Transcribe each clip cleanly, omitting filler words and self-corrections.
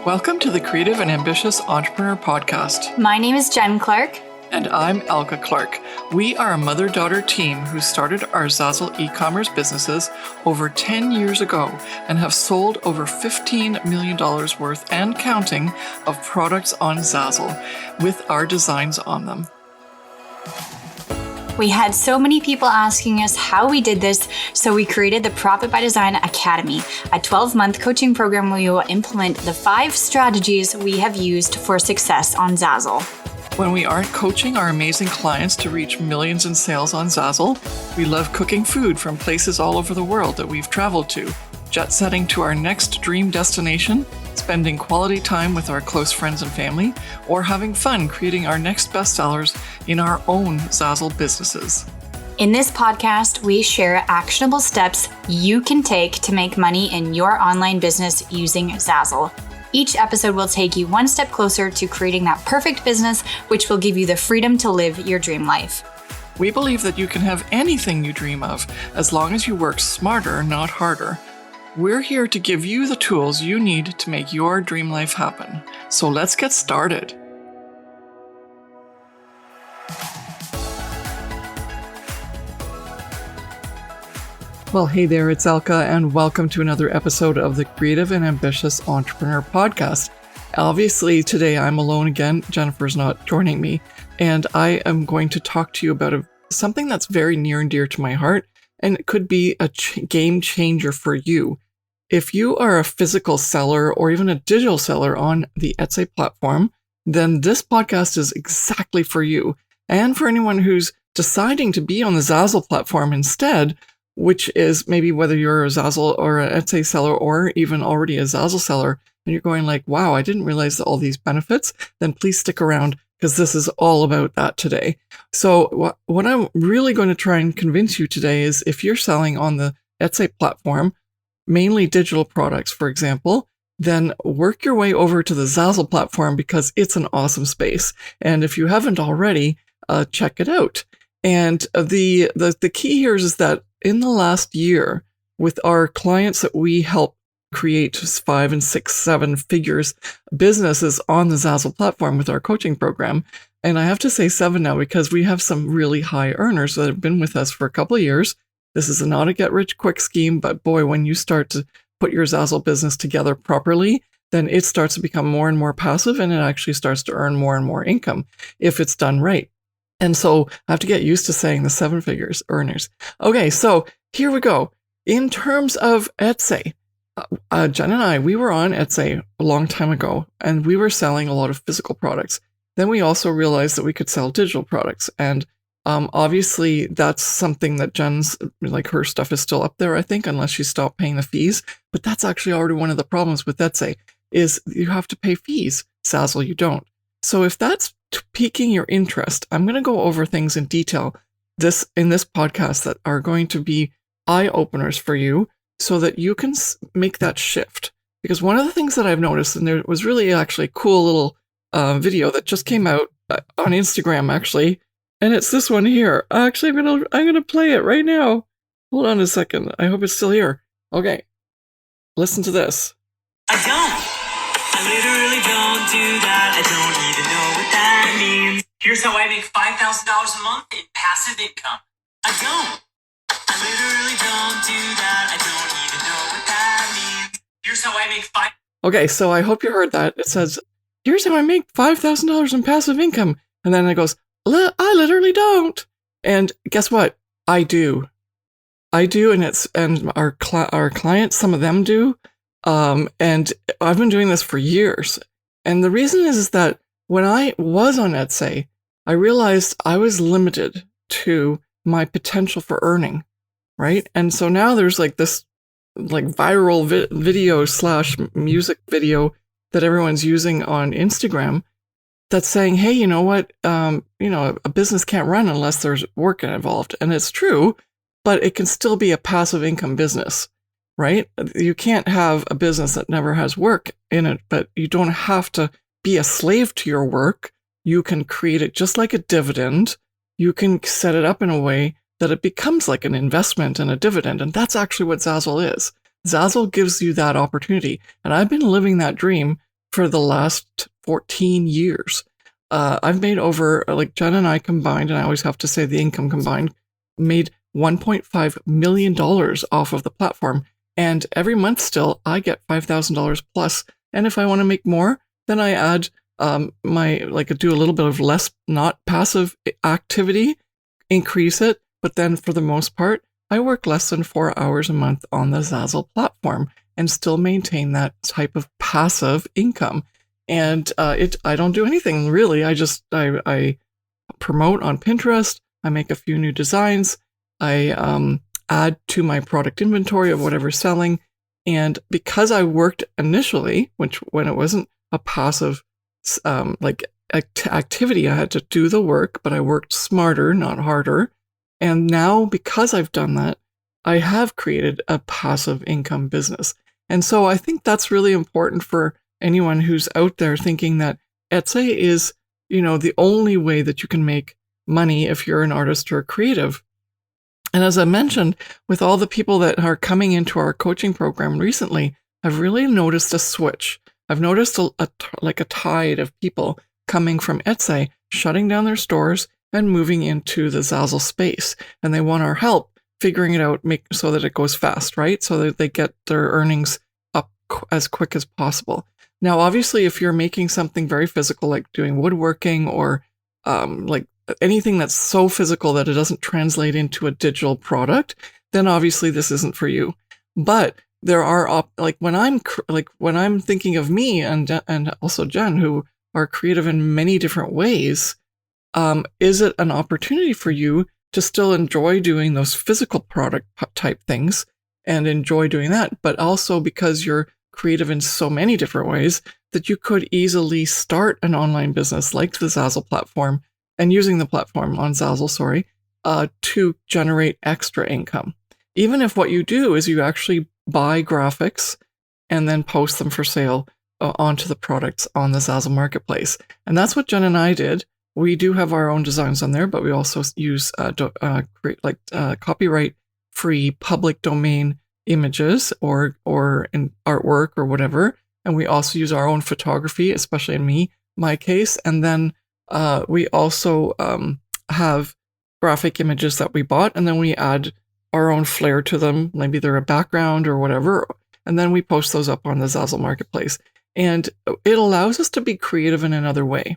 Welcome to the Creative and Ambitious Entrepreneur Podcast. My name is Jen Clark. And I'm Elke Clark. We are a mother-daughter team who started our Zazzle e-commerce businesses over 10 years ago and have sold over $15 million worth and counting of products on Zazzle with our designs on them. We had so many people asking us how we did this, so we created the Profit by Design Academy, a 12-month coaching program where you will implement the 5 strategies we have used for success on Zazzle. When we aren't coaching our amazing clients to reach millions in sales on Zazzle, we love cooking food from places all over the world that we've traveled to, jet-setting to our next dream destination, spending quality time with our close friends and family, or having fun creating our next bestsellers in our own Zazzle businesses. In this podcast, we share actionable steps you can take to make money in your online business using Zazzle. Each episode will take you one step closer to creating that perfect business, which will give you the freedom to live your dream life. We believe that you can have anything you dream of as long as you work smarter, not harder. We're here to give you the tools you need to make your dream life happen. So let's get started. Well, hey there, it's Elke, and welcome to another episode of the Creative and Ambitious Entrepreneur Podcast. Obviously, today I'm alone again. Jennifer's not joining me, and I am going to talk to you about something that's very near and dear to my heart, and it could be a game changer for you. If you are a physical seller or even a digital seller on the Etsy platform, then this podcast is exactly for you. And for anyone who's deciding to be on the Zazzle platform instead, which is maybe whether you're a Zazzle or an Etsy seller or even already a Zazzle seller, and you're going like, wow, I didn't realize all these benefits, then please stick around because this is all about that today. So what I'm really going to try and convince you today is if you're selling on the Etsy platform, mainly digital products, for example, then work your way over to the Zazzle platform because it's an awesome space. And if you haven't already, check it out. And the key here is that in the last year, with our clients that we help create 5 and 6, 7 figures businesses on the Zazzle platform with our coaching program, and I have to say 7 now because we have some really high earners that have been with us for a couple of years. This is not a get-rich-quick scheme, but boy, when you start to put your Zazzle business together properly, then it starts to become more and more passive, and it actually starts to earn more and more income if it's done right. And so I have to get used to saying the 7 figures earners. Okay, so here we go. In terms of Etsy, Jen and I, we were on Etsy a long time ago, and we were selling a lot of physical products. Then we also realized that we could sell digital products, and obviously that's something that Jen's, like her stuff is still up there, I think, unless she stopped paying the fees. But that's actually already one of the problems with Etsy is you have to pay fees. Zazzle, you don't. So if that's piquing your interest, I'm going to go over things in detail in this podcast that are going to be eye-openers for you so that you can make that shift. Because one of the things that I've noticed, and there was really actually a cool little video that just came out on Instagram, actually, and it's this one here. Actually, I'm gonna play it right now. Hold on a second. I hope it's still here. Okay, listen to this. I literally don't do that. I don't even know what that means. Here's how I make $5,000 a month in passive income. I literally don't do that. I don't even know what that means. Here's how I make Okay, so I hope you heard that. It says, here's how I make $5,000 in passive income. And then it goes, I literally don't. And guess what? I do. And our clients, some of them do. And I've been doing this for years. And the reason is that when I was on Etsy, I realized I was limited to my potential for earning, right? And so now there's like this like viral video / music video that everyone's using on Instagram that's saying, hey, you know what? A business can't run unless there's work involved. And it's true, but it can still be a passive income business. Right? You can't have a business that never has work in it, but you don't have to be a slave to your work. You can create it just like a dividend. You can set it up in a way that it becomes like an investment and a dividend. And that's actually what Zazzle is. Zazzle gives you that opportunity. And I've been living that dream for the last 14 years. I've made over, like Jen and I combined, and I always have to say the income combined, made $1.5 million off of the platform. And every month still, I get $5,000 plus. And if I want to make more, then I add do a little bit of less, not passive activity, increase it. But then for the most part, I work less than 4 hours a month on the Zazzle platform and still maintain that type of passive income. And I don't do anything really. I promote on Pinterest. I make a few new designs. I add to my product inventory of whatever's selling. And because I worked initially, when it wasn't a passive activity, I had to do the work, but I worked smarter, not harder. And now, because I've done that, I have created a passive income business. And so I think that's really important for anyone who's out there thinking that Etsy is, the only way that you can make money if you're an artist or a creative. And as I mentioned, with all the people that are coming into our coaching program recently, I've really noticed a switch. I've noticed a tide of people coming from Etsy, shutting down their stores and moving into the Zazzle space. And they want our help figuring it out, so that it goes fast, right? So that they get their earnings up as quick as possible. Now, obviously, if you're making something very physical, like doing woodworking or like anything that's so physical that it doesn't translate into a digital product, then obviously this isn't for you. But there are when I'm thinking of me and also Jen, who are creative in many different ways, is it an opportunity for you to still enjoy doing those physical product type things and enjoy doing that, but also because you're creative in so many different ways that you could easily start an online business like the Zazzle platform and using the platform on Zazzle, to generate extra income. Even if what you do is you actually buy graphics and then post them for sale onto the products on the Zazzle marketplace. And that's what Jen and I did. We do have our own designs on there, but we also use copyright-free public domain images or in artwork or whatever. And we also use our own photography, especially in my case. And then we also have graphic images that we bought, and then we add our own flair to them. Maybe they're a background or whatever. And then we post those up on the Zazzle marketplace. And it allows us to be creative in another way.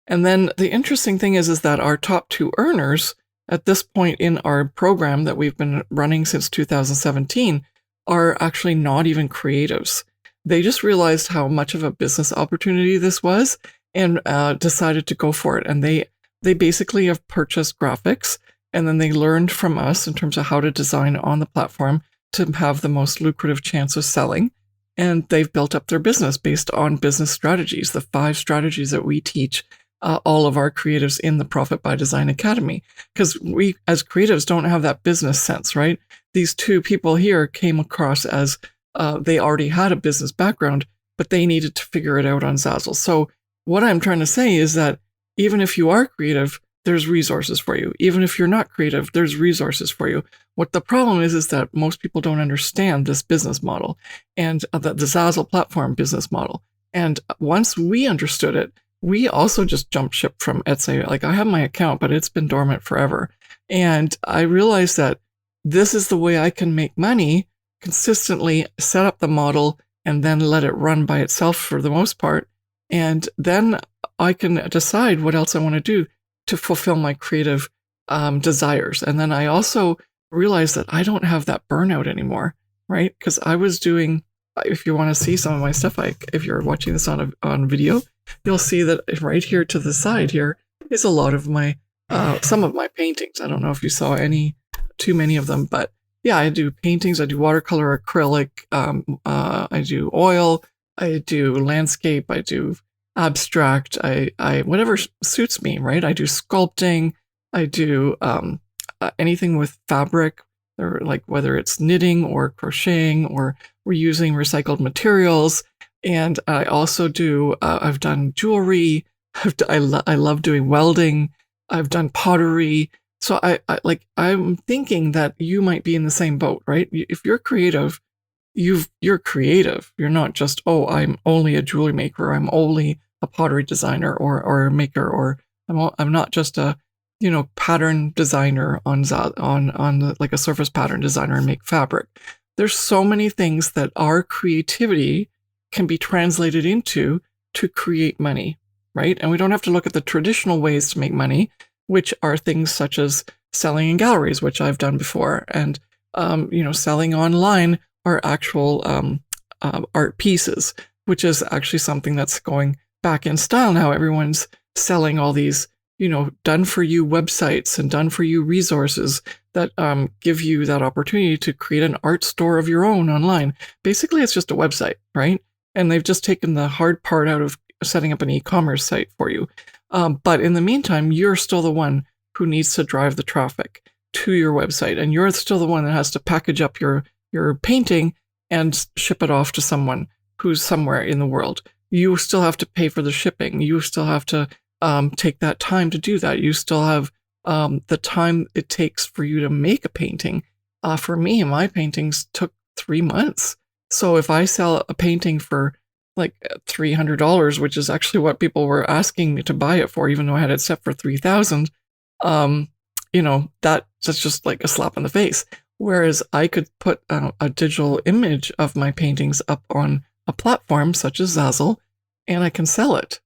And then the interesting thing is that our top 2 earners at this point in our program that we've been running since 2017 are actually not even creatives. They just realized how much of a business opportunity this was and decided to go for it. And they basically have purchased graphics, and then they learned from us in terms of how to design on the platform to have the most lucrative chance of selling. And they've built up their business based on business strategies, the 5 strategies that we teach all of our creatives in the Profit by Design Academy. Because we, as creatives, don't have that business sense, right? These 2 people here came across as they already had a business background, but they needed to figure it out on Zazzle. So what I'm trying to say is that even if you are creative, there's resources for you. Even if you're not creative, there's resources for you. What the problem is that most people don't understand this business model and the Zazzle platform business model. And once we understood it, we also just jumped ship from Etsy. Like, I have my account, but it's been dormant forever. And I realized that this is the way I can make money, consistently set up the model and then let it run by itself for the most part. And then I can decide what else I want to do to fulfill my creative desires. And then I also realized that I don't have that burnout anymore, right? Because I was doing, if you want to see some of my stuff, if you're watching this on video, you'll see that right here to the side here is a lot of my, some of my paintings. I don't know if you saw too many of them, but yeah, I do paintings, I do watercolor, acrylic, I do oil, I do landscape, I do abstract, I whatever suits me, right? I do sculpting, I do anything with fabric, or like whether it's knitting or crocheting or reusing recycled materials. And I also do, I've done jewelry, I love doing welding, I've done pottery. So I'm thinking that you might be in the same boat, right? If you're creative, you're creative. You're not just, oh, I'm only a jewelry maker, I'm only a pottery designer or a maker, or I'm not just a, pattern designer on like a surface pattern designer and make fabric. There's so many things that our creativity can be translated into to create money, right? And we don't have to look at the traditional ways to make money, which are things such as selling in galleries, which I've done before, and selling online are actual art pieces, which is actually something that's going back in style now. Everyone's selling all these, done for you websites and done for you resources that give you that opportunity to create an art store of your own online. Basically, it's just a website, right? And they've just taken the hard part out of setting up an e-commerce site for you. But in the meantime, you're still the one who needs to drive the traffic to your website. And you're still the one that has to package up your painting and ship it off to someone who's somewhere in the world. You still have to pay for the shipping. You still have to take that time to do that. You still have the time it takes for you to make a painting. For me, my paintings took 3 months. So if I sell a painting for like $300, which is actually what people were asking me to buy it for, even though I had it set for $3,000, that's just like a slap in the face. Whereas I could put a digital image of my paintings up on a platform such as Zazzle, and I can sell it.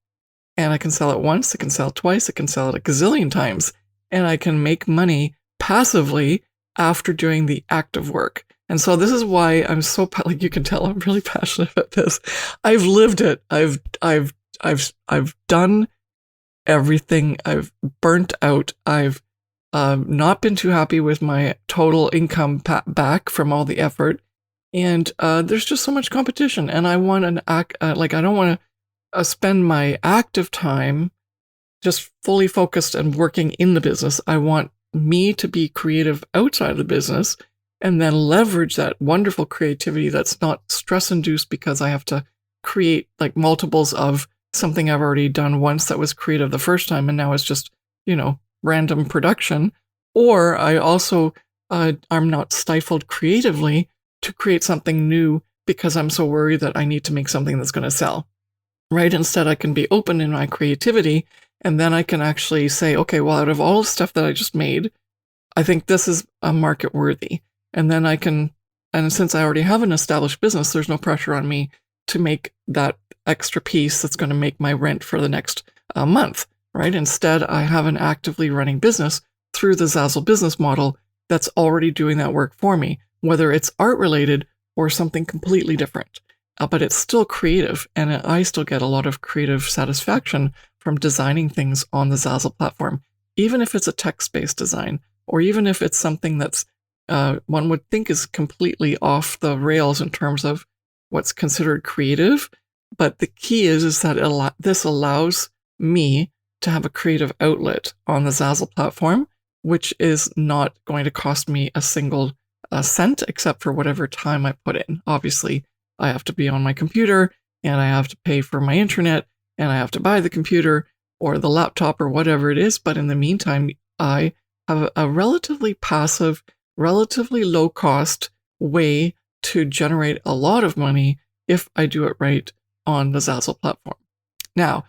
And I can sell it once, I can sell it twice, I can sell it a gazillion times, and I can make money passively after doing the active work. And so this is why I'm so, like you can tell, I'm really passionate about this. I've lived it. I've done everything. I've burnt out. I've not been too happy with my total income back from all the effort. And there's just so much competition. And I want I don't want to spend my active time just fully focused and working in the business. I want me to be creative outside of the business and then leverage that wonderful creativity that's not stress-induced because I have to create like multiples of something I've already done once that was creative the first time, and now it's just, random production. Or I also, I'm not stifled creatively to create something new because I'm so worried that I need to make something that's going to sell, right? Instead, I can be open in my creativity, and then I can actually say, okay, well, out of all the stuff that I just made, I think this is a market worthy. And then I can, and since I already have an established business, there's no pressure on me to make that extra piece that's going to make my rent for the next month, right? Instead, I have an actively running business through the Zazzle business model that's already doing that work for me, whether it's art related or something completely different. But it's still creative, and I still get a lot of creative satisfaction from designing things on the Zazzle platform, even if it's a text-based design, or even if it's something that's one would think is completely off the rails in terms of what's considered creative. But the key is that this allows me to have a creative outlet on the Zazzle platform, which is not going to cost me a single cent except for whatever time I put in. Obviously, I have to be on my computer, and I have to pay for my internet, and I have to buy the computer or the laptop or whatever it is. But in the meantime, I have a relatively passive, relatively low cost way to generate a lot of money if I do it right on the Zazzle platform. Now,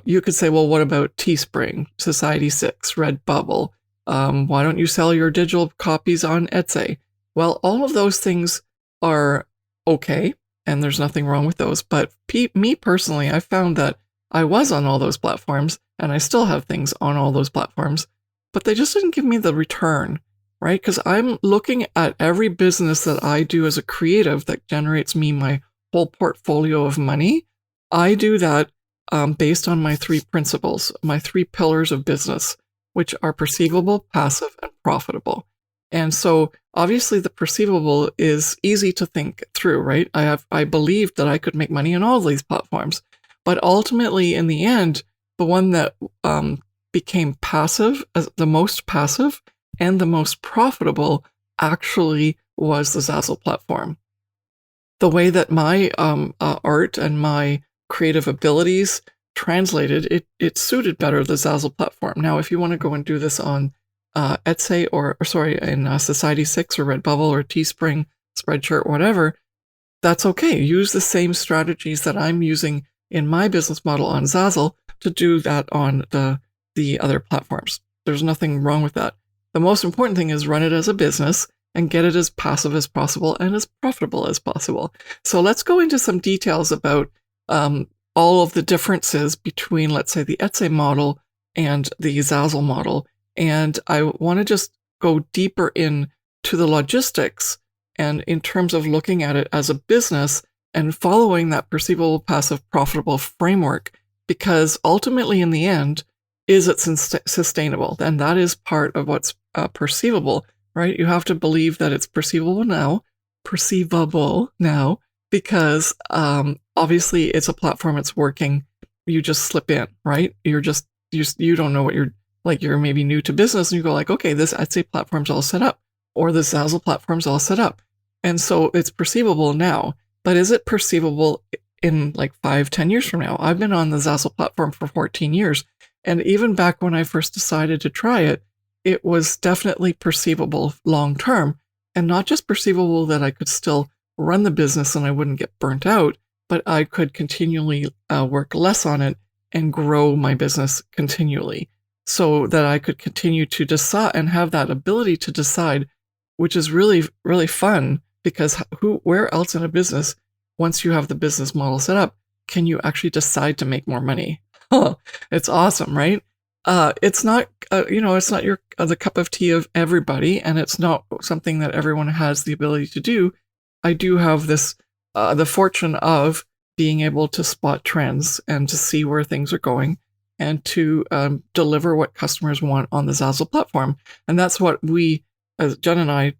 you could say, well, what about Teespring, Society6, Redbubble? Why don't you sell your digital copies on Etsy? Well, all of those things are okay, and there's nothing wrong with those. But me personally, I found that I was on all those platforms, and I still have things on all those platforms, but they just didn't give me the return, right? Because I'm looking at every business that I do as a creative that generates me my whole portfolio of money. I do that based on my 3 principles, my 3 pillars of business, which are perceivable, passive, and profitable. And so obviously the perceivable is easy to think through, right? I believed that I could make money on all of these platforms, but ultimately in the end, the one that became passive, the most passive and the most profitable actually was the Zazzle platform. The way that my art and my creative abilities translated, it suited better the Zazzle platform. Now, if you want to go and do this on Etsy in Society6 or Redbubble or Teespring, Spreadshirt, whatever, that's okay. Use the same strategies that I'm using in my business model on Zazzle to do that on the other platforms. There's nothing wrong with that. The most important thing is run it as a business and get it as passive as possible and as profitable as possible. So let's go into some details about all of the differences between, let's say, the Etsy model and the Zazzle model. And I want to just go deeper into the logistics and in terms of looking at it as a business and following that perceivable, passive, profitable framework, because ultimately in the end, is it sustainable? And that is part of what's perceivable, right? You have to believe that it's perceivable now, because obviously it's a platform, it's working. You just slip in, right? You don't know what you're maybe new to business and you go like, okay, this Etsy platform's all set up or the Zazzle platform's all set up. And so it's perceivable now, but is it perceivable in like 5-10 years from now? I've been on the Zazzle platform for 14 years. And even back when I first decided to try it, it was definitely perceivable long-term, and not just perceivable that I could still run the business and I wouldn't get burnt out, but I could continually work less on it and grow my business continually so that I could continue to decide and have that ability to decide, which is really, really fun because where else in a business, once you have the business model set up, can you actually decide to make more money? It's awesome, right? It's not, it's not the cup of tea of everybody, and it's not something that everyone has the ability to do. I do have this, the fortune of being able to spot trends and to see where things are going and to deliver what customers want on the Zazzle platform. And that's what we, as Jen and I,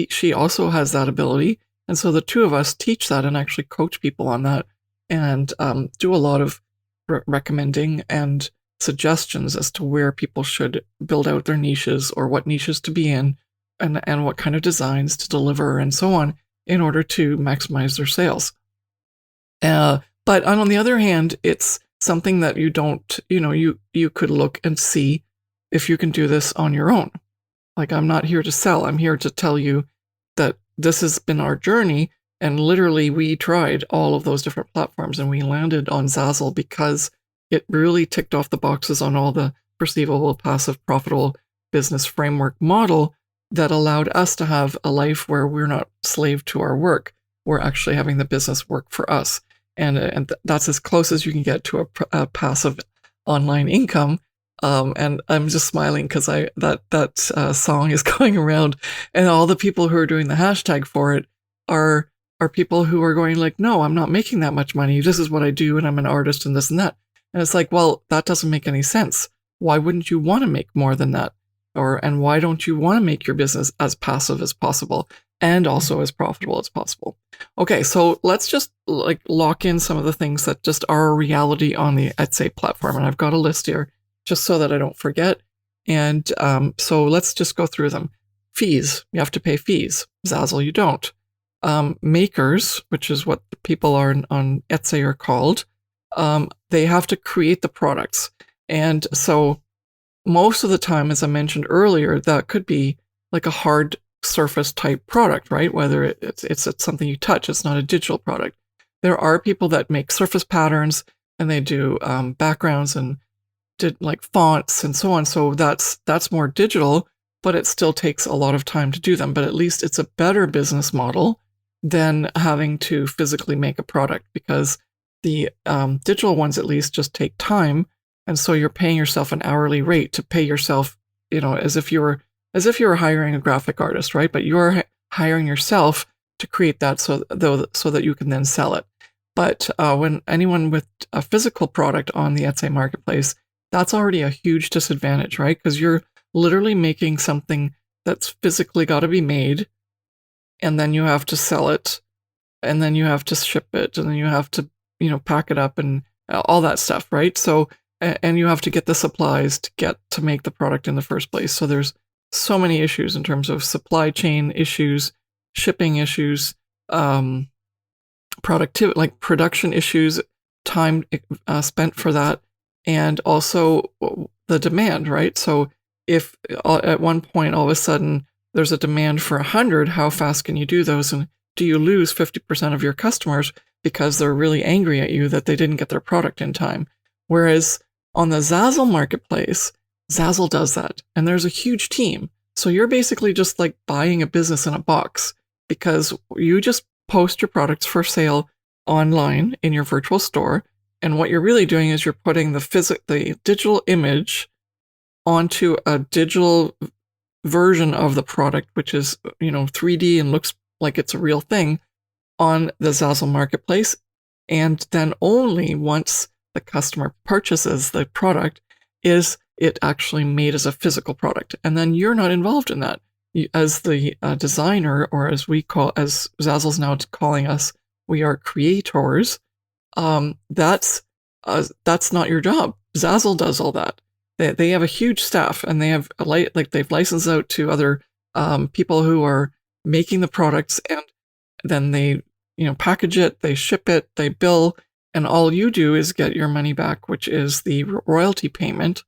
she also has that ability. And so the two of us teach that and actually coach people on that and do a lot of recommending and suggestions as to where people should build out their niches or what niches to be in and what kind of designs to deliver and so on in order to maximize their sales. But on the other hand, it's something that you don't, you could look and see if you can do this on your own. Like, I'm not here to sell. I'm here to tell you that this has been our journey. And literally, we tried all of those different platforms and we landed on Zazzle because it really ticked off the boxes on all the perceivable, passive, profitable business framework model that allowed us to have a life where we're not slave to our work. We're actually having the business work for us. And that's as close as you can get to a passive online income. And I'm just smiling because that song is going around, and all the people who are doing the hashtag for it are people who are going like, no, I'm not making that much money. This is what I do, and I'm an artist and this and that. And it's like, well, that doesn't make any sense. Why wouldn't you want to make more than that? And why don't you want to make your business as passive as possible and also as profitable as possible? Okay, so let's just lock in some of the things that just are a reality on the Etsy platform. And I've got a list here just so that I don't forget. And so let's just go through them. Fees, you have to pay fees. Zazzle, you don't. Makers, which is what the people on Etsy are called, they have to create the products. And so most of the time, as I mentioned earlier, that could be like a hard surface type product, right? Whether it's something you touch, it's not a digital product. There are people that make surface patterns and they do backgrounds and did like fonts and so on. So that's more digital, but it still takes a lot of time to do them. But at least it's a better business model than having to physically make a product, because the digital ones at least just take time. And so you're paying yourself an hourly rate to pay yourself, as if you were hiring a graphic artist, right? But you're hiring yourself to create that so that you can then sell it. But when anyone with a physical product on the Etsy marketplace, that's already a huge disadvantage, right? Because you're literally making something that's physically got to be made, and then you have to sell it, and then you have to ship it, and then you have to, pack it up and all that stuff, right? So, and you have to get the supplies to make the product in the first place. So there's so many issues in terms of supply chain issues, shipping issues, productivity, like production issues, time spent for that, and also the demand, right? So if at one point all of a sudden there's a demand for 100, how fast can you do those? And do you lose 50% of your customers because they're really angry at you that they didn't get their product in time. Whereas on the Zazzle marketplace, Zazzle does that. And there's a huge team. So you're basically just like buying a business in a box because you just post your products for sale online in your virtual store. And what you're really doing is you're putting the digital image onto a digital version of the product, which is, 3D and looks like it's a real thing on the Zazzle marketplace. And then only once the customer purchases the product is it actually made as a physical product. And then you're not involved in that. As the designer, or as Zazzle's now calling us, we are creators. That's not your job. Zazzle does all that. They have a huge staff, and they have they've licensed out to other people who are making the products, and then they package it, they ship it, they bill, and all you do is get your money back, which is the royalty payment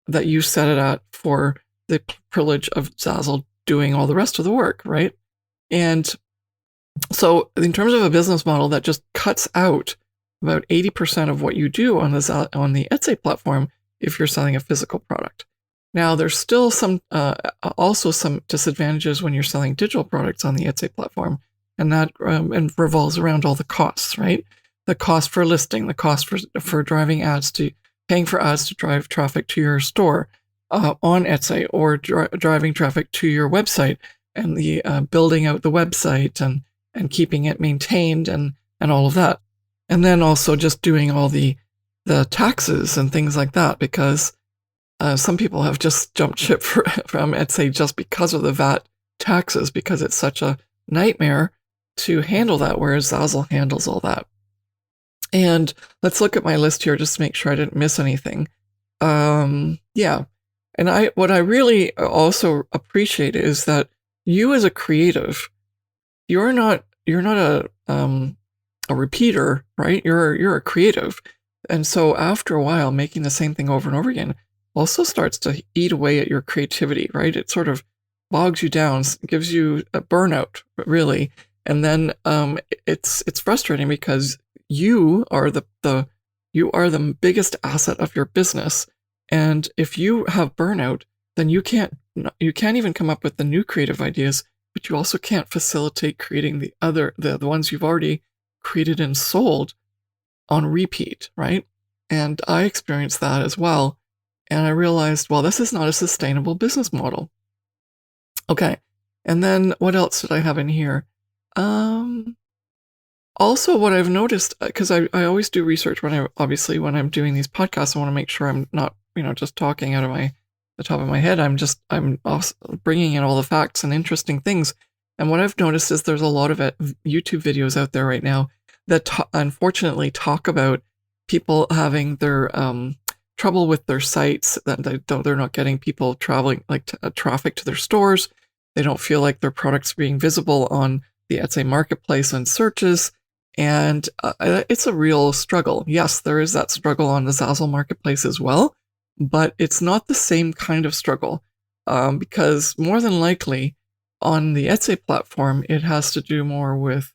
that you set it at for the privilege of Zazzle doing all the rest of the work, right? And so in terms of a business model that just cuts out about 80% of what you do on the Etsy platform if you're selling a physical product. Now, there's still also some disadvantages when you're selling digital products on the Etsy platform, and that revolves around all the costs, right? The cost for listing, the cost for driving ads paying for ads to drive traffic to your store on Etsy, or driving traffic to your website, and the building out the website and keeping it maintained and all of that. And then also just doing all the taxes and things like that, because some people have just jumped ship from Etsy just because of the VAT taxes, because it's such a nightmare to handle that, whereas Zazzle handles all that. And let's look at my list here just to make sure I didn't miss anything. Yeah. And what I really also appreciate is that you as a creative, you're not a repeater, right? You're a creative. And so after a while, making the same thing over and over again also starts to eat away at your creativity, right? It sort of bogs you down, gives you a burnout, really. And then it's frustrating because you are the biggest asset of your business. And if you have burnout, then you can't even come up with the new creative ideas, but you also can't facilitate creating the ones you've already created and sold on repeat, right? And I experienced that as well. And I realized, well, this is not a sustainable business model. Okay. And then what else did I have in here? Also, what I've noticed, because I always do research when I'm doing these podcasts, I want to make sure I'm not, just talking out of the top of my head. I'm also bringing in all the facts and interesting things. And what I've noticed is there's a lot of YouTube videos out there right now that unfortunately talk about people having their trouble with their sites, that they're not getting people traveling, traffic to their stores. They don't feel like their products are being visible on the Etsy marketplace and searches. And it's a real struggle. Yes, there is that struggle on the Zazzle marketplace as well, but it's not the same kind of struggle because more than likely on the Etsy platform, it has to do more with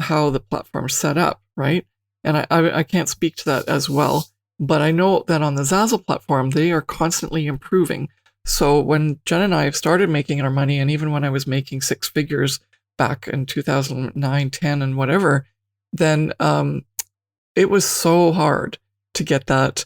how the platform's set up, right? And I can't speak to that as well, but I know that on the Zazzle platform, they are constantly improving. So when Jen and I started making our money, and even when I was making six figures back in 2009, 10, and whatever, then it was so hard to get that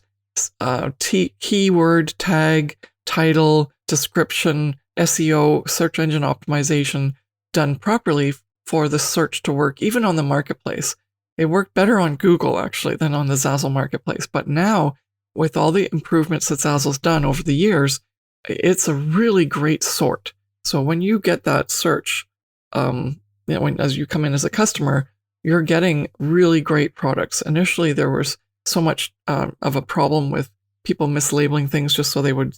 keyword, tag, title, description, SEO, search engine optimization done properly for the search to work, even on the marketplace. It worked better on Google, actually, than on the Zazzle marketplace. But now, with all the improvements that Zazzle's done over the years, it's a really great sort. So when you get that search, as you come in as a customer, you're getting really great products. Initially, there was so much of a problem with people mislabeling things just so they would,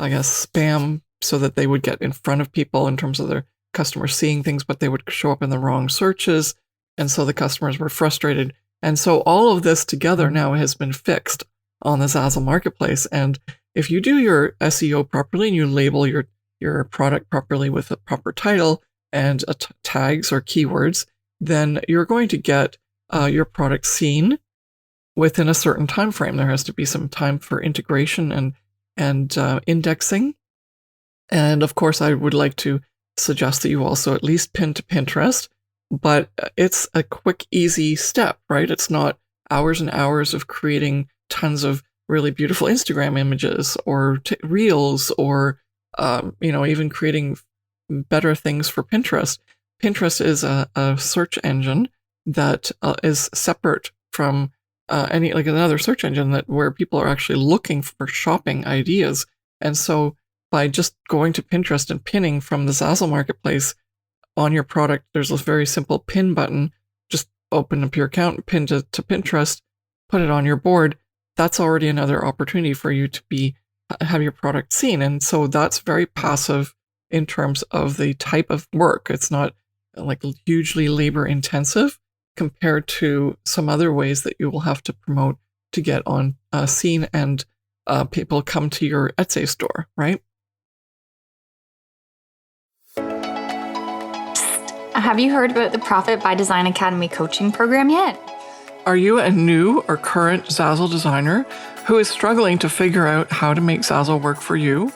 spam so that they would get in front of people in terms of their customers seeing things, but they would show up in the wrong searches. And so the customers were frustrated. And so all of this together now has been fixed on the Zazzle marketplace. And if you do your SEO properly and you label your product properly with a proper title and tags or keywords, then you're going to get your product seen within a certain time frame. There has to be some time for integration and indexing. And of course, I would like to suggest that you also at least pin to Pinterest, but it's a quick, easy step, right? It's not hours and hours of creating tons of really beautiful Instagram images or reels or, even creating better things for Pinterest. Pinterest is a search engine that is separate from another search engine where people are actually looking for shopping ideas. And so by just going to Pinterest and pinning from the Zazzle marketplace on your product, there's a very simple pin button. Just open up your account, pin to Pinterest, put it on your board. That's already another opportunity for you to have your product seen. And so that's very passive in terms of the type of work. It's not like hugely labor intensive compared to some other ways that you will have to promote to get on seen and people come to your Etsy store, right? Have you heard about the Profit by Design Academy coaching program yet? Are you a new or current Zazzle designer who is struggling to figure out how to make Zazzle work for you?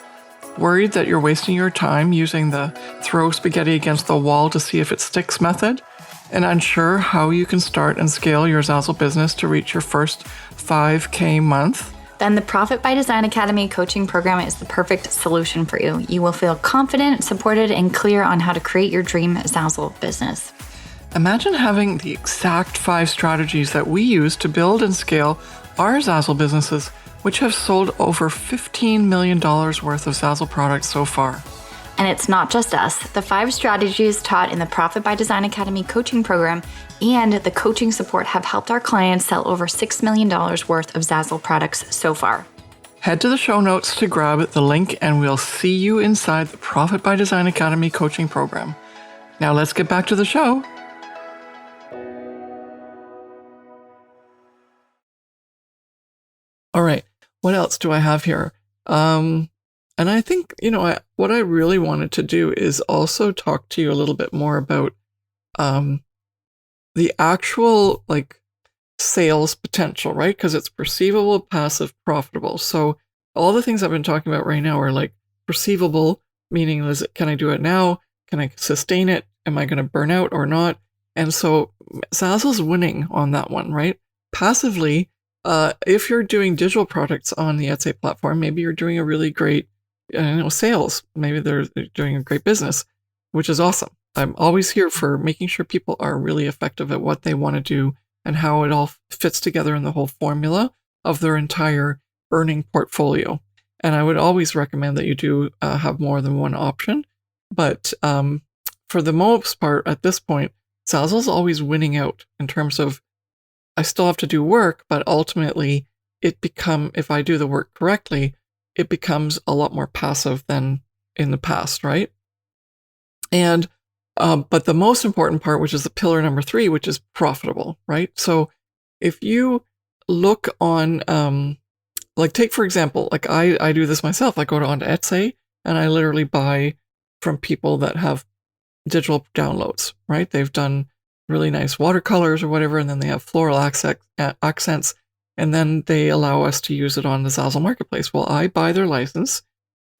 Worried that you're wasting your time using the throw spaghetti against the wall to see if it sticks method? And unsure how you can start and scale your Zazzle business to reach your first $5,000 month? Then the Profit by Design Academy coaching program is the perfect solution for you. You will feel confident, supported, and clear on how to create your dream Zazzle business. Imagine having the exact 5 strategies that we use to build and scale our Zazzle businesses, which have sold over $15 million worth of Zazzle products so far. And it's not just us. The 5 strategies taught in the Profit by Design Academy coaching program and the coaching support have helped our clients sell over $6 million worth of Zazzle products so far. Head to the show notes to grab the link and we'll see you inside the Profit by Design Academy coaching program. Now let's get back to the show. All right, what else do I have here? And I think, what I really wanted to do is also talk to you a little bit more about the actual sales potential, right? Because it's perceivable, passive, profitable. So all the things I've been talking about right now are perceivable, meaning can I do it now? Can I sustain it? Am I going to burn out or not? And so Zazzle's winning on that one, right? Passively, if you're doing digital products on the Etsy platform, maybe you're doing a really great sales. Maybe they're doing a great business, which is awesome. I'm always here for making sure people are really effective at what they want to do and how it all fits together in the whole formula of their entire earning portfolio. And I would always recommend that you do have more than one option. But for the most part, at this point, Zazzle's always winning out in terms of I still have to do work, but ultimately if I do the work correctly, it becomes a lot more passive than in the past, right? And but the most important part, which is the pillar number 3, which is profitable, right? So if you look on, take for example, I do this myself. I go onto Etsy and I literally buy from people that have digital downloads, right? They've done really nice watercolors or whatever, and then they have floral accents, and then they allow us to use it on the Zazzle marketplace. Well, I buy their license.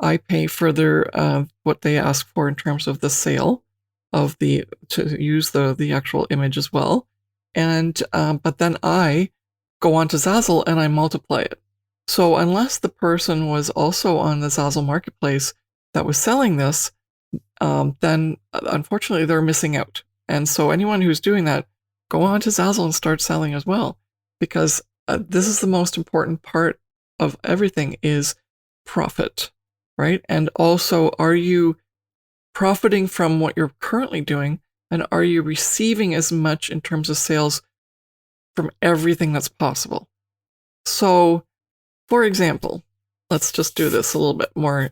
I pay for their what they ask for in terms of the sale of to use the actual image as well, and but then I go on to Zazzle and I multiply it. So unless the person was also on the Zazzle marketplace that was selling this, then unfortunately they're missing out. And so anyone who's doing that, go on to Zazzle and start selling as well, because this is the most important part of everything is profit, right? And also, are you profiting from what you're currently doing, and are you receiving as much in terms of sales from everything that's possible? So, for example, let's just do this a little bit more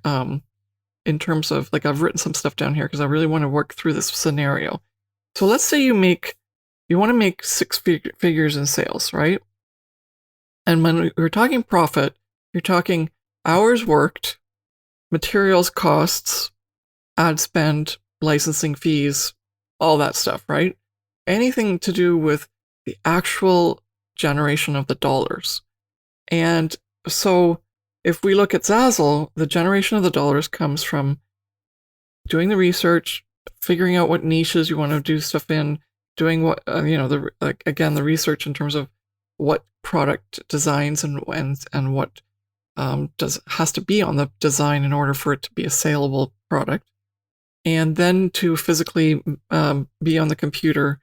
in terms of, I've written some stuff down here because I really want to work through this scenario. So let's say you want to make 6 figures in sales, right? And when we're talking profit, you're talking hours worked, materials costs, ad spend, licensing fees, all that stuff, right? Anything to do with the actual generation of the dollars. And so if we look at Zazzle, the generation of the dollars comes from doing the research, figuring out what niches you want to do stuff in, doing what, the research in terms of what product designs and what has to be on the design in order for it to be a saleable product. And then to physically be on the computer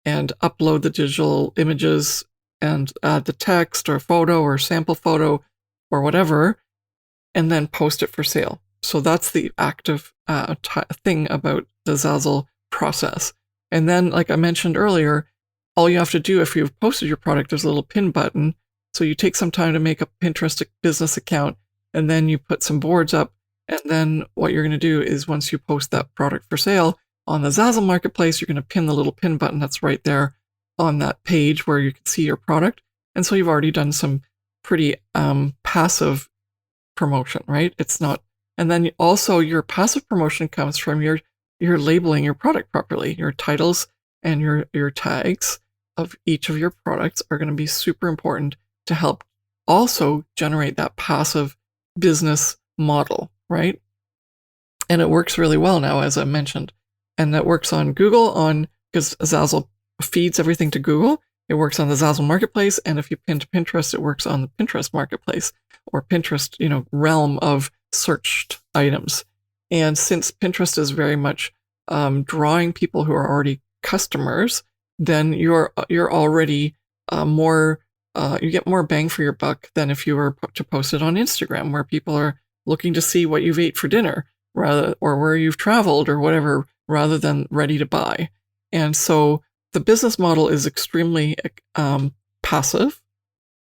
and upload the digital images and add the text or photo or sample photo or whatever, and then post it for sale. So that's the active thing about the Zazzle process. And then, like I mentioned earlier, all you have to do if you've posted your product, there's a little pin button. So you take some time to make a Pinterest business account, and then you put some boards up. And then what you're going to do is once you post that product for sale on the Zazzle marketplace, you're going to pin the little pin button that's right there on that page where you can see your product. And so you've already done some pretty passive promotion, right? It's not. And then also your passive promotion comes from your labeling your product properly. Your titles and your tags of each of your products are going to be super important to help also generate that passive business model, right? And it works really well now, as I mentioned. And that works on Google because Zazzle feeds everything to Google. It works on the Zazzle marketplace. And if you pin to Pinterest, it works on the Pinterest marketplace or Pinterest, realm of searched items. And since Pinterest is very much drawing people who are already customers, then you're already you get more bang for your buck than if you were to post it on Instagram, where people are looking to see what you've ate for dinner or where you've traveled or whatever, rather than ready to buy. And so the business model is extremely passive,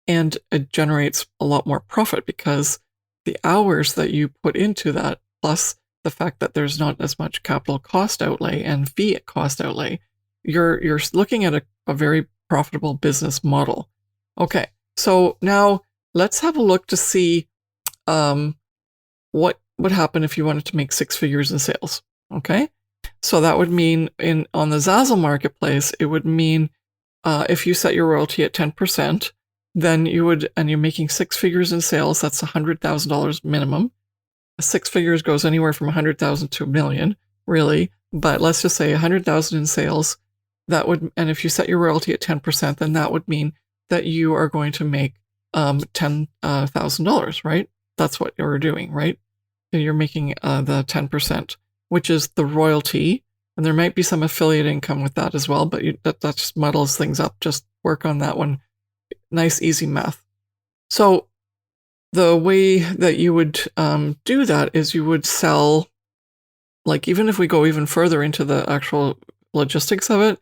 and it generates a lot more profit because the hours that you put into that, plus the fact that there's not as much capital cost outlay and fee cost outlay, you're looking at a very profitable business model. Okay, so now let's have a look to see what would happen if you wanted to make 6 figures in sales. Okay, so that would mean on the Zazzle marketplace, it would mean if you set your royalty at 10%, then and you're making 6 figures in sales, that's $100,000 minimum. 6 figures goes anywhere from 100,000 to $1 million, really. But let's just say 100,000 in sales. And if you set your royalty at 10%, then that would mean that you are going to make $10,000, right? That's what you're doing, right? You're making the 10%, which is the royalty. And there might be some affiliate income with that as well, but that just muddles things up. Just work on that one. Nice, easy math. So the way that you would do that is you would sell, like, even if we go even further into the actual logistics of it,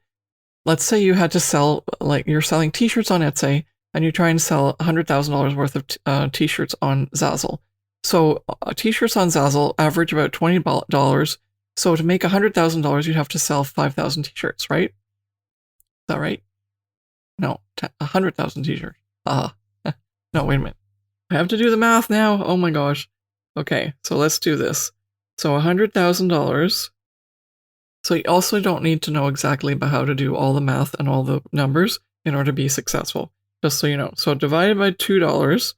let's say you had to sell, like, you're selling t-shirts on Etsy and you're trying to sell $100,000 worth of t-shirts on Zazzle. So t-shirts on Zazzle average about $20. So to make $100,000, you'd have to sell 5,000 t-shirts, right? Is that right? No, 100,000 t-shirts. No, wait a minute. I have to do the math now. Oh my gosh. Okay, so let's do this. So $100,000. So you also don't need to know exactly about how to do all the math and all the numbers in order to be successful, just so you know. So divided by $2.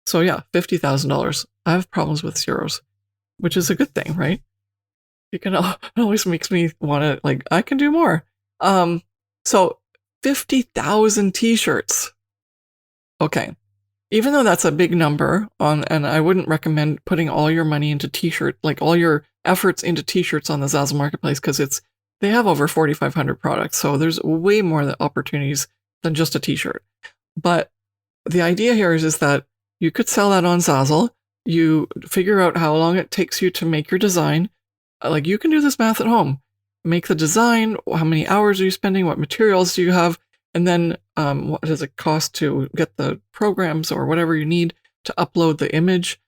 So yeah, $50,000. I have problems with zeros, which is a good thing, right? It always makes me want to, like, I can do more. So 50,000 t-shirts. Okay. Even though that's a big number and I wouldn't recommend putting all your money into t-shirt, like all your efforts into t-shirts on the Zazzle marketplace, because they have over 4,500 products. So there's way more opportunities than just a t-shirt. But the idea here is that you could sell that on Zazzle. You figure out how long it takes you to make your design. Like, you can do this math at home. Make the design, how many hours are you spending, what materials do you have, and then what does it cost to get the programs or whatever you need to upload the image.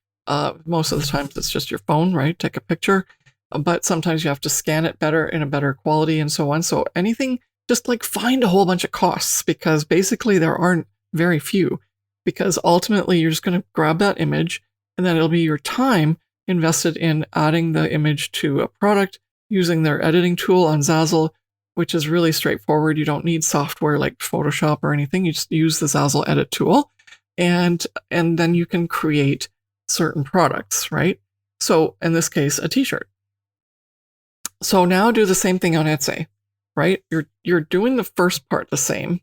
Most of the times it's just your phone, right? Take a picture. But sometimes you have to scan it better in a better quality and so on. So anything, just like find a whole bunch of costs, because basically there aren't very few. Because ultimately you're just going to grab that image and then it'll be your time invested in adding the image to a product using their editing tool on Zazzle, which is really straightforward. You don't need software like Photoshop or anything. You just use the Zazzle edit tool, and then you can create certain products, right? So in this case, a t-shirt. So now do the same thing on Etsy, right? You're doing the first part the same,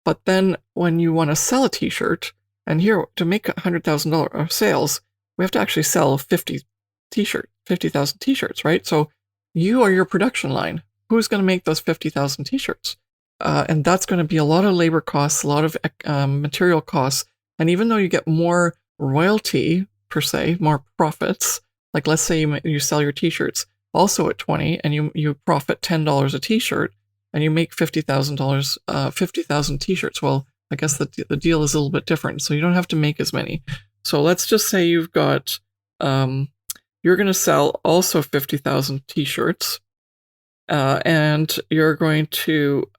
but then when you want to sell a t-shirt, and here to make $100,000 of sales, we have to actually sell 50,000 t-shirts, right? So you are your production line. Who's going to make those 50,000 t-shirts? And that's going to be a lot of labor costs, a lot of material costs. And even though you get more royalty per se, more profits, like let's say you sell your t-shirts also at 20 and you profit $10 a t-shirt and you make $50,000, 50,000 t-shirts. Well, I guess the deal is a little bit different. So you don't have to make as many. So let's just say you've got, you're going to sell also 50,000 t-shirts. And you're going to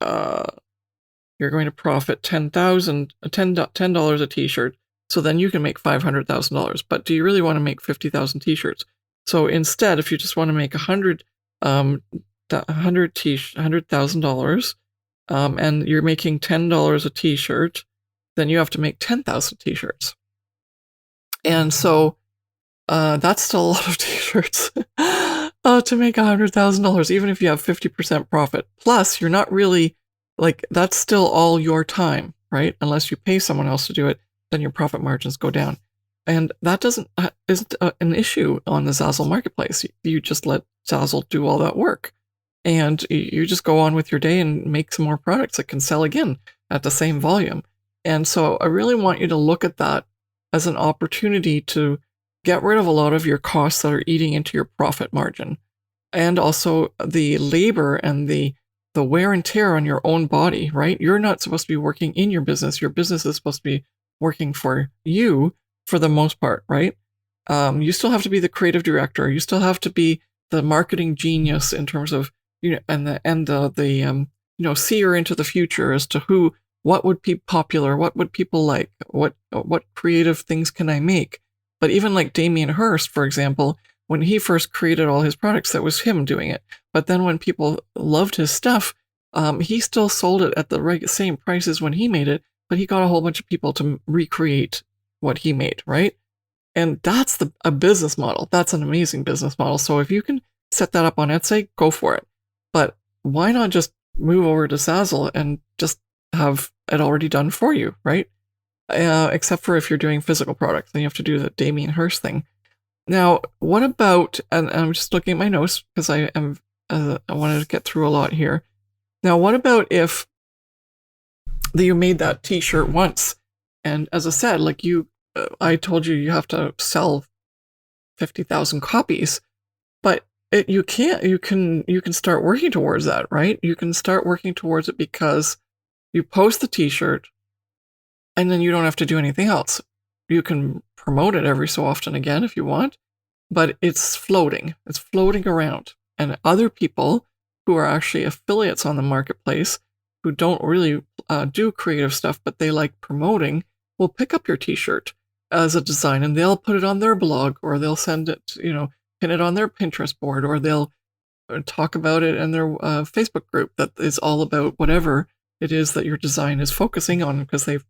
profit $10 a t-shirt. So then you can make $500,000. But do you really want to make 50,000 t-shirts? So instead, if you just want to make $100,000, and you're making $10 a t-shirt, then you have to make 10,000 t-shirts. And so that's still a lot of t-shirts. To make $100,000, even if you have 50% profit. Plus, you're not really, like, that's still all your time, right? Unless you pay someone else to do it, then your profit margins go down. And that isn't an issue on the Zazzle marketplace. You just let Zazzle do all that work. And you just go on with your day and make some more products that can sell again at the same volume. And so I really want you to look at that as an opportunity to get rid of a lot of your costs that are eating into your profit margin, and also the labor and the wear and tear on your own body, right? You're not supposed to be working in your business. Your business is supposed to be working for you for the most part, right? You still have to be the creative director. You still have to be the marketing genius in terms of, seer into the future as to what would be popular, what would people like, what creative things can I make? But even like Damien Hirst, for example, when he first created all his products, that was him doing it. But then when people loved his stuff, he still sold it at the same prices when he made it, but he got a whole bunch of people to recreate what he made, right? And that's a business model. That's an amazing business model. So if you can set that up on Etsy, go for it. But why not just move over to Zazzle and just have it already done for you, right? Except for if you're doing physical products, then you have to do the Damien Hirst thing. Now, what about, and I'm just looking at my notes because I wanted to get through a lot here. Now, what about if you made that t-shirt once, and as I said, like I told you have to sell 50,000 copies, but you can start working towards that, right? You can start working towards it because you post the t-shirt, and then you don't have to do anything else. You can promote it every so often again if you want, but it's floating. It's floating around. And other people who are actually affiliates on the marketplace who don't really do creative stuff, but they like promoting, will pick up your t-shirt as a design and they'll put it on their blog, or they'll send it, pin it on their Pinterest board, or they'll talk about it in their Facebook group that is all about whatever it is that your design is focusing on, because they've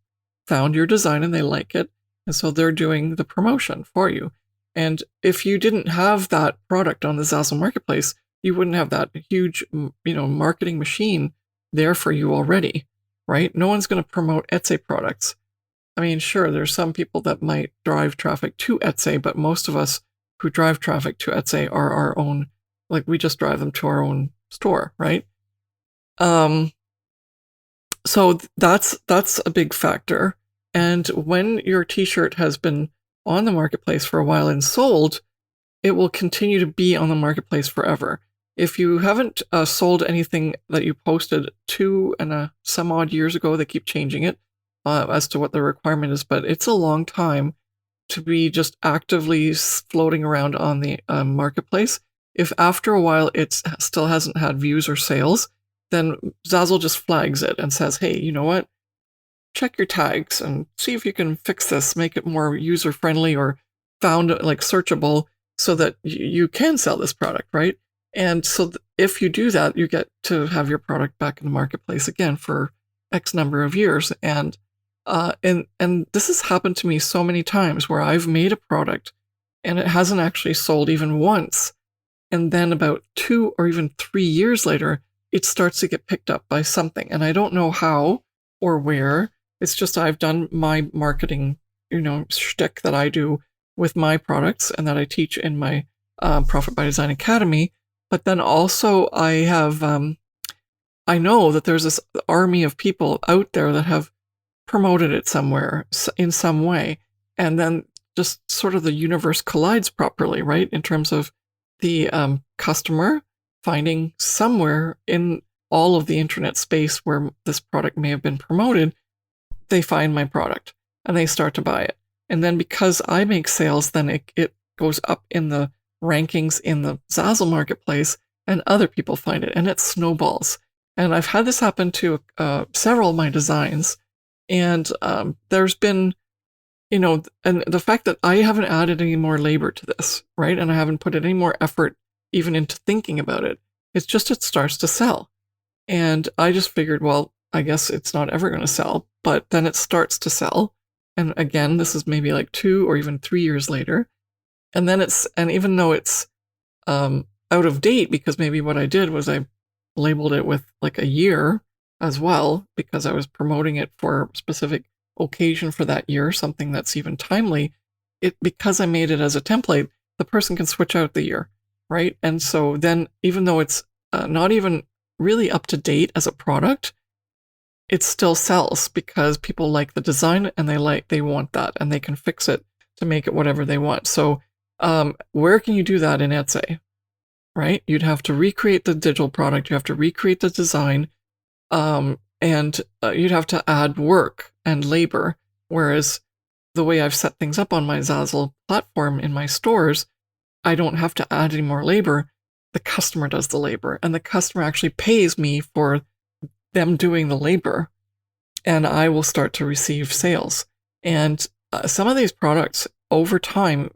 found your design and they like it. And so they're doing the promotion for you. And if you didn't have that product on the Zazzle marketplace, you wouldn't have that huge, marketing machine there for you already, right? No one's going to promote Etsy products. I mean, sure, there's some people that might drive traffic to Etsy, but most of us who drive traffic to Etsy are our own, like we just drive them to our own store, right? So that's a big factor. And when your t-shirt has been on the marketplace for a while and sold, it will continue to be on the marketplace forever. If you haven't sold anything that you posted 2 and some odd years ago, they keep changing it as to what the requirement is, but it's a long time to be just actively floating around on the marketplace. If after a while it still hasn't had views or sales, then Zazzle just flags it and says, hey, you know what? Check your tags and see if you can fix this, make it more user-friendly or found like searchable so that you can sell this product, right? And so if you do that, you get to have your product back in the marketplace again for X number of years. And this has happened to me so many times where I've made a product and it hasn't actually sold even once. And then about 2 or even 3 years later, it starts to get picked up by something. And I don't know how or where. It's just I've done my marketing, shtick that I do with my products and that I teach in my Profit by Design Academy. But then also I have, I know that there's this army of people out there that have promoted it somewhere in some way. And then just sort of the universe collides properly, right? In terms of the customer finding somewhere in all of the internet space where this product may have been promoted, they find my product and they start to buy it. And then because I make sales, then it goes up in the rankings in the Zazzle marketplace and other people find it and it snowballs. And I've had this happen to several of my designs. And there's been, and the fact that I haven't added any more labor to this, right? And I haven't put any more effort even into thinking about it. It's just it starts to sell. And I just figured, well, I guess it's not ever going to sell, but then it starts to sell. And again, this is maybe like 2 or even 3 years later. And then even though it's out of date, because maybe what I did was I labeled it with like a year as well, because I was promoting it for a specific occasion for that year, something that's even timely, because I made it as a template, the person can switch out the year, right? And so then even though it's not even really up to date as a product, it still sells because people like the design and they want that and they can fix it to make it whatever they want. So where can you do that in Etsy, right? You'd have to recreate the digital product, you have to recreate the design, and you'd have to add work and labor. Whereas the way I've set things up on my Zazzle platform in my stores, I don't have to add any more labor. The customer does the labor, and the customer actually pays me for them doing the labor, and I will start to receive sales. And some of these products over time,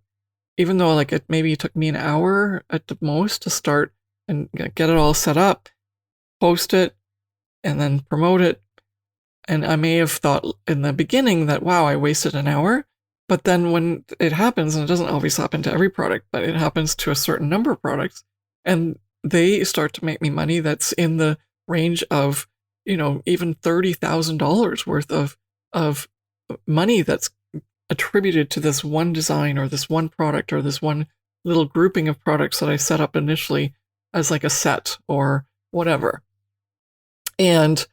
even though maybe it took me an hour at the most to start and get it all set up, post it, and then promote it. And I may have thought in the beginning that, wow, I wasted an hour. But then when it happens, and it doesn't always happen to every product, but it happens to a certain number of products, and they start to make me money that's in the range of, even $30,000 worth of money that's attributed to this one design or this one product or this one little grouping of products that I set up initially as like a set or whatever. And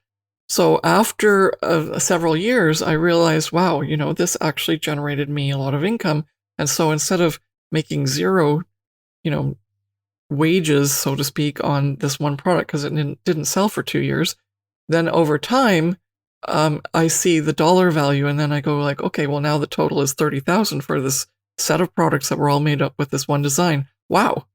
so after several years, I realized, wow, this actually generated me a lot of income. And so instead of making zero, wages, so to speak, on this one product, because it didn't sell for 2 years, then over time, I see the dollar value, and then I go like, okay, well, now the total is 30,000 for this set of products that were all made up with this one design. Wow.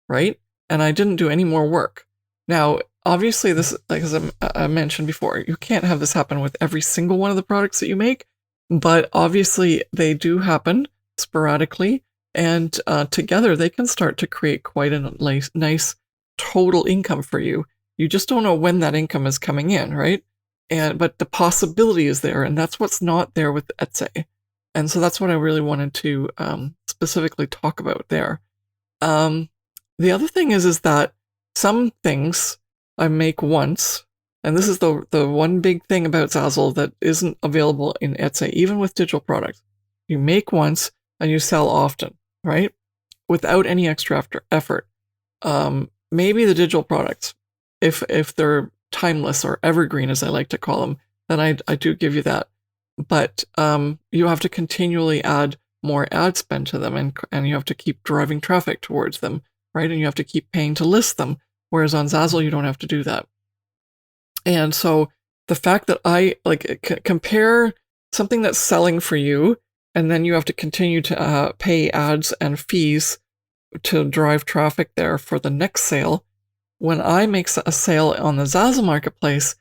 Right? And I didn't do any more work. Now, obviously, this, like as I mentioned before, you can't have this happen with every single one of the products that you make, but obviously they do happen sporadically, and together they can start to create quite a nice total income for you. You just don't know when that income is coming in, right? But the possibility is there, and that's what's not there with Etsy. And so that's what I really wanted to specifically talk about there. The other thing is that some things I make once, and this is the one big thing about Zazzle that isn't available in Etsy, even with digital products. You make once and you sell often, right? Without any extra effort. Maybe the digital products, if they're timeless or evergreen, as I like to call them, then I do give you that. But you have to continually add more ad spend to them, and you have to keep driving traffic towards them, right? And you have to keep paying to list them. Whereas on Zazzle, you don't have to do that. And so the fact that I compare something that's selling for you, and then you have to continue to pay ads and fees to drive traffic there for the next sale. When I make a sale on the Zazzle marketplace,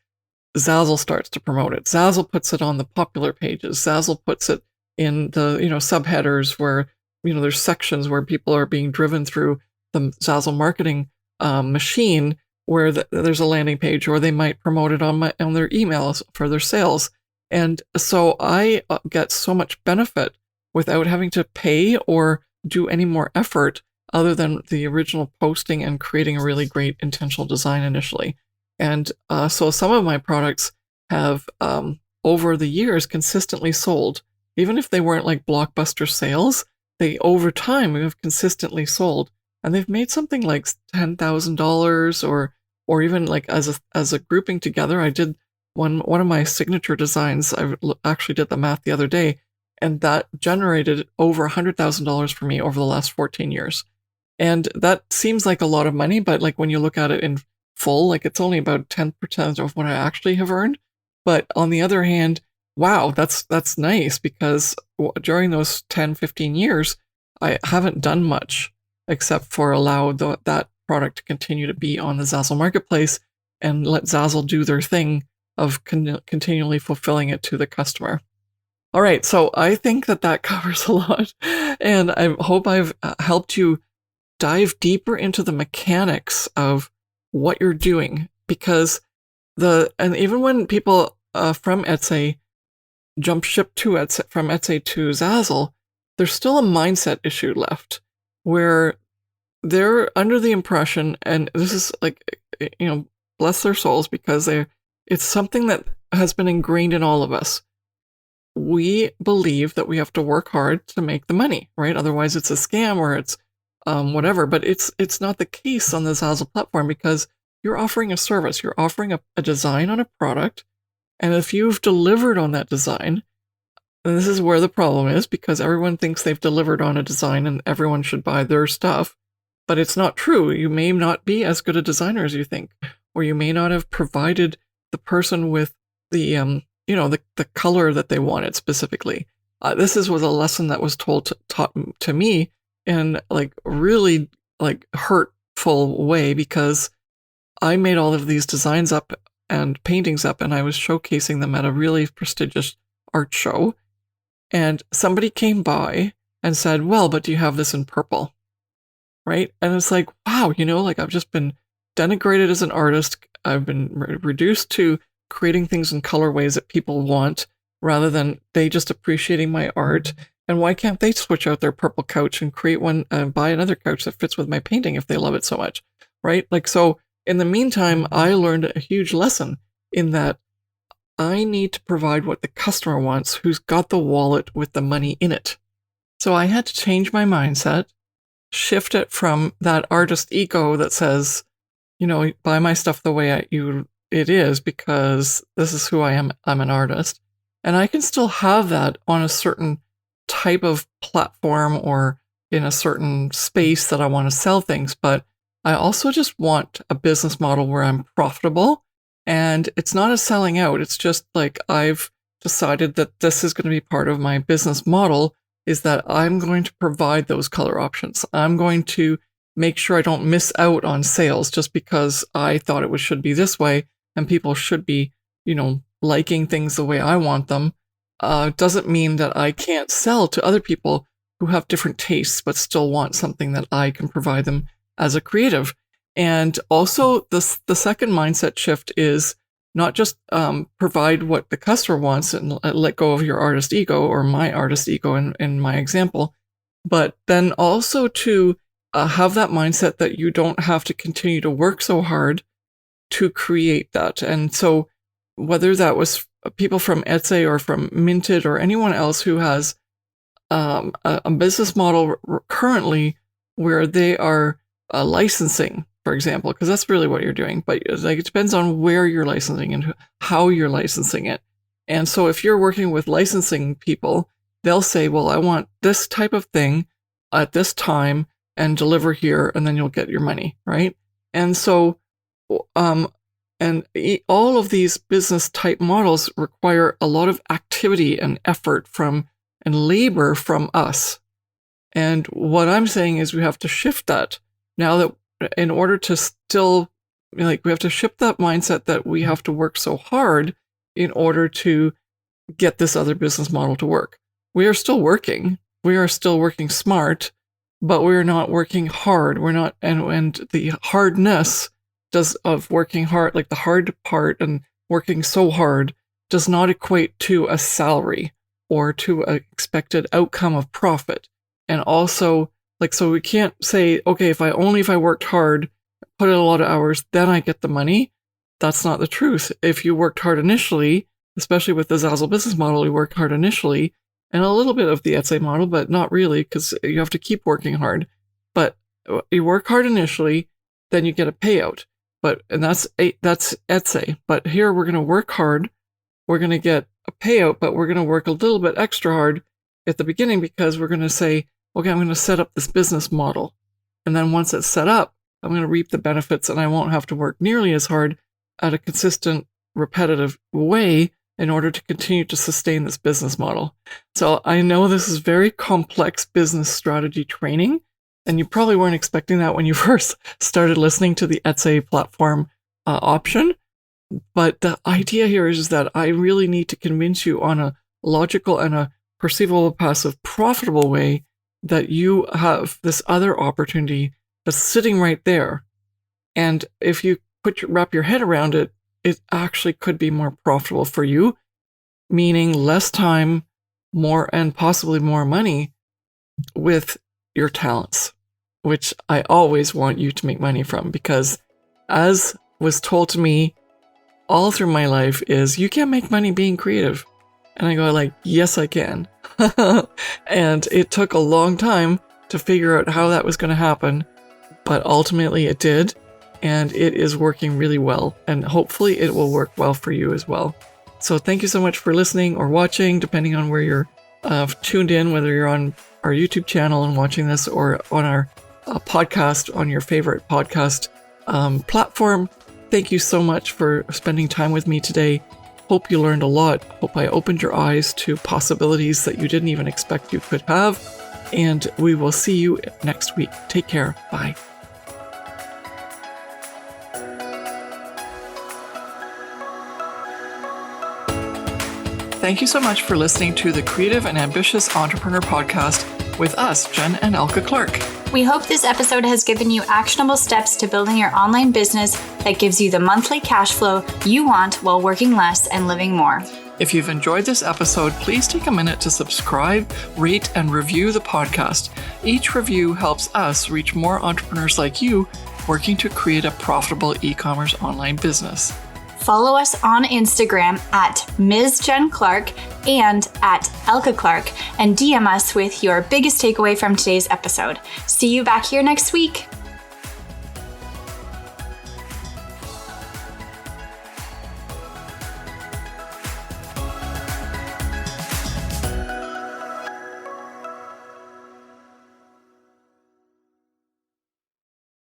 Zazzle starts to promote it. Zazzle puts it on the popular pages. Zazzle puts it in the subheaders where there's sections where people are being driven through the Zazzle marketing machine where there's a landing page, or they might promote it on their emails for their sales. And so I get so much benefit without having to pay or do any more effort other than the original posting and creating a really great intentional design initially. And so some of my products have, over the years, consistently sold. Even if they weren't like blockbuster sales, they over time have consistently sold. And they've made something like $10,000 or even like as a grouping together. I did one of my signature designs. I actually did the math the other day, and that generated over $100,000 for me over the last 14 years. And that seems like a lot of money, but like when you look at it in full, like it's only about 10% of what I actually have earned. But on the other hand, wow, that's nice, because during those 10, 15 years, I haven't done much except for allow that product to continue to be on the Zazzle marketplace and let Zazzle do their thing of continually fulfilling it to the customer. All right, so I think that covers a lot, and I hope I've helped you dive deeper into the mechanics of what you're doing, because and even when people from Etsy jump ship from Etsy to Zazzle, there's still a mindset issue left where they're under the impression, and this is like, bless their souls, because it's something that has been ingrained in all of us. We believe that we have to work hard to make the money, right? Otherwise it's a scam or it's whatever. But it's not the case on the Zazzle platform, because you're offering a service. You're offering a design on a product. And if you've delivered on that design, and this is where the problem is, because everyone thinks they've delivered on a design and everyone should buy their stuff, but it's not true. You may not be as good a designer as you think, or you may not have provided the person with the color that they wanted specifically. This was a lesson that was taught to me in like really like hurtful way, because I made all of these designs up and paintings up, and I was showcasing them at a really prestigious art show. And somebody came by and said, well, but do you have this in purple? Right? And it's like, wow, like I've just been denigrated as an artist. I've been reduced to creating things in colorways that people want, rather than they just appreciating my art. And why can't they switch out their purple couch and create one, buy another couch that fits with my painting if they love it so much, right? Like, so in the meantime, I learned a huge lesson in that I need to provide what the customer wants, who's got the wallet with the money in it. So I had to change my mindset, shift it from that artist ego that says, buy my stuff the way it is, because this is who I am. I'm an artist. And I can still have that on a certain type of platform or in a certain space that I want to sell things. But I also just want a business model where I'm profitable, and it's not a selling out. It's just like I've decided that this is going to be part of my business model, is that I'm going to provide those color options. I'm going to make sure I don't miss out on sales just because I thought it should be this way, and people should be, liking things the way I want them. Doesn't mean that I can't sell to other people who have different tastes but still want something that I can provide them as a creative. And also the second mindset shift is not just provide what the customer wants and let go of your artist ego, or my artist ego in my example, but then also to have that mindset that you don't have to continue to work so hard to create that. And so whether that was people from Etsy or from Minted or anyone else who has a business model currently where they are licensing, for example, because that's really what you're doing. But like, it depends on where you're licensing and how you're licensing it. And so if you're working with licensing people, they'll say, well, I want this type of thing at this time and deliver here, and then you'll get your money, right? And so, all of these business type models require a lot of activity and effort and labor from us. And what I'm saying is we have to shift that now, that in order to still, we have to shift that mindset that we have to work so hard in order to get this other business model to work. We are still working. We are still working smart, but we're not working hard. We're not, and the hardness of working hard, like the hard part and working so hard, does not equate to a salary or to an expected outcome of profit. And also, like, so we can't say, okay, if I worked hard, put in a lot of hours, then I get the money. That's not the truth. If you worked hard initially, especially with the Zazzle business model, you work hard initially, and a little bit of the Etsy model, but not really, because you have to keep working hard. But you work hard initially, then you get a payout. And that's Etsy. But here we're going to work hard. We're going to get a payout, but we're going to work a little bit extra hard at the beginning because we're going to say, okay, I'm going to set up this business model. And then once it's set up, I'm going to reap the benefits and I won't have to work nearly as hard at a consistent, repetitive way in order to continue to sustain this business model. So I know this is very complex business strategy training, and you probably weren't expecting that when you first started listening to the Etsy platform option. But the idea here is that I really need to convince you on a logical and a perceivable, passive, profitable way that you have this other opportunity that's sitting right there. And if you wrap your head around it, it actually could be more profitable for you, meaning less time, more, and possibly more money with your talents, which I always want you to make money from, because as was told to me all through my life is you can't make money being creative. And I go like, yes, I can. And it took a long time to figure out how that was going to happen, but ultimately it did. And it is working really well, and hopefully it will work well for you as well. So thank you so much for listening or watching, depending on where you're tuned in, whether you're on our YouTube channel and watching this or on our podcast on your favorite podcast platform. Thank you so much for spending time with me today. Hope you learned a lot. Hope I opened your eyes to possibilities that you didn't even expect you could have. And we will see you next week. Take care. Bye. Thank you so much for listening to the Creative and Ambitious Entrepreneur Podcast with us, Jen and Elke Clark. We hope this episode has given you actionable steps to building your online business that gives you the monthly cash flow you want while working less and living more. If you've enjoyed this episode, please take a minute to subscribe, rate, and review the podcast. Each review helps us reach more entrepreneurs like you working to create a profitable e-commerce online business. Follow us on Instagram at Ms. Jen Clark and at Elke Clark, and DM us with your biggest takeaway from today's episode. See you back here next week.